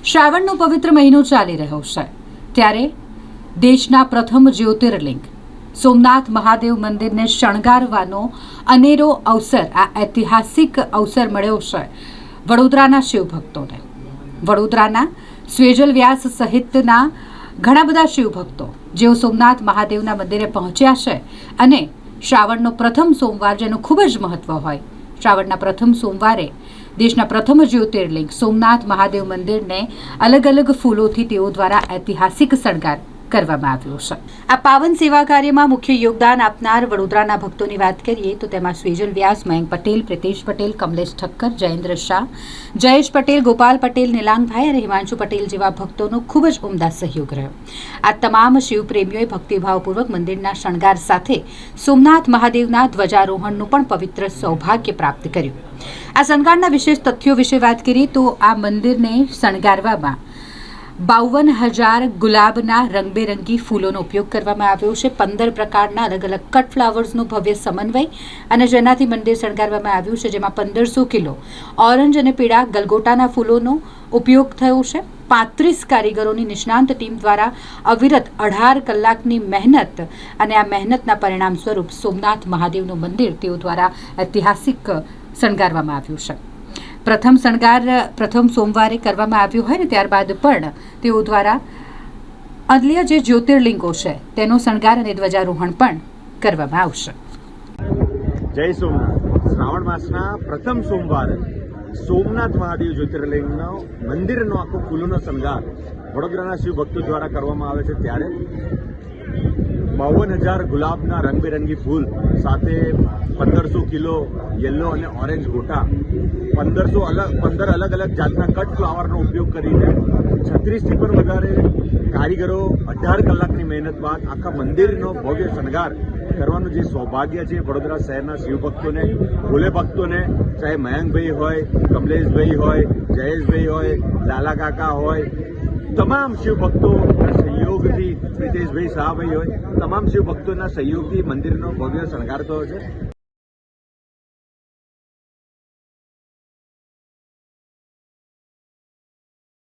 શ્રાવણનો પવિત્ર મહિનો ચાલી રહ્યો છે ત્યારે દેશના પ્રથમ જ્યોતિર્લિંગ સોમનાથ મહાદેવ મંદિરને શણગારવાનો અનેરો અવસર આ ઐતિહાસિક અવસર મળ્યો છે વડોદરાના શિવભક્તોને। વડોદરાના સ્વેજલ વ્યાસ સહિતના ઘણા બધા શિવભક્તો જેઓ સોમનાથ મહાદેવના મંદિરે પહોંચ્યા છે અને શ્રાવણનો પ્રથમ સોમવાર જેનું ખૂબ જ મહત્વ હોય, શ્રાવણના પ્રથમ સોમવારે દેશના પ્રથમ જ્યોતિર્લિંગ સોમનાથ મહાદેવ મંદિરને અલગ અલગ ફૂલોથી તેઓ દ્વારા ઐતિહાસિક શણગાર કરવામાં આવ્યો છે। આ પાવન સેવા કાર્યમાં મુખ્ય યોગદાન આપનાર વડોદરાના ભક્તોની વાત કરીએ તો તેમાં સ્વેજલ વ્યાસ, મયંક પટેલ, પ્રિતેશ પટેલ, કમલેશ ઠક્કર, જયેન્દ્ર શાહ, જયેશ પટેલ, ગોપાલ પટેલ, નીલાંગભાઈ અને હિમાંશુ પટેલ જેવા ભક્તોનો ખૂબ જ ઉમદા સહયોગ રહ્યો। આ તમામ શિવપ્રેમીઓએ ભક્તિભાવપૂર્વક મંદિરના શણગાર સાથે સોમનાથ મહાદેવના ધ્વજારોહણનું પણ પવિત્ર સૌભાગ્ય પ્રાપ્ત કર્યું। આ શણગારના વિશેષ તથ્યો વિશે વાત કરીએ તો આ મંદિરને શણગારવામાં 52,000 ગુલાબના રંગબેરંગી ફૂલોનો ઉપયોગ કરવામાં આવ્યો છે। 15 પ્રકારના અલગ અલગ કટ ફ્લાવર્સનો ભવ્ય સમન્વય અને જેનાથી મંદિર શણગારવામાં આવ્યું છે, જેમાં 1500 કિલો ઓરેન્જ અને પીળા ગલગોટાના ફૂલોનો ઉપયોગ થયો છે। 35 કારીગરોની નિષ્ણાંત ટીમ દ્વારા અવિરત 18 કલાકની મહેનત અને આ મહેનતના પરિણામ સ્વરૂપ સોમનાથ મહાદેવનું મંદિર તેઓ દ્વારા ઐતિહાસિક શણગારવામાં આવ્યું છે। પ્રથમ શણગાર પ્રથમ સોમવારે કરવામાં આવ્યો હોય ને ત્યારબાદ પણ તેઓ દ્વારા અન્ય જે જ્યોતિર્લિંગો છે તેનો શણગાર અને ધ્વજારોહણ પણ કરવામાં આવશે। જય સોમનાથ। શ્રાવણ માસના પ્રથમ સોમવારે સોમનાથ મહાદેવ જ્યોતિર્લિંગનો મંદિરનો આખો ફૂલોનો શણગાર વડોદરાના શિવ ભક્તો દ્વારા કરવામાં આવે છે। ત્યારે 52,000 ગુલાબના રંગબેરંગી ફૂલ સાથે 1500 કિલો યલો અને ઓરેન્જ ગોટા, 15 અલગ અલગ જાતના કટ ફ્લાવરનો ઉપયોગ કરીને 36થી પણ વધારે કારીગરો 18 કલાકની મહેનત બાદ આખા મંદિરનો ભવ્ય શણગાર કરવાનું જે સૌભાગ્ય છે વડોદરા શહેરના શિવભક્તોને, ભોલે ભક્તોને, ચાહે મયંકભાઈ હોય, કમલેશભાઈ હોય, જયેશભાઈ હોય, લાલા કાકા હોય, તમામ શિવભક્તોના સહયોગથી, પ્રિતેશભાઈ શાહભાઈ હોય, તમામ શિવભક્તોના સહયોગથી મંદિરનો ભવ્ય શણગાર થયો છે।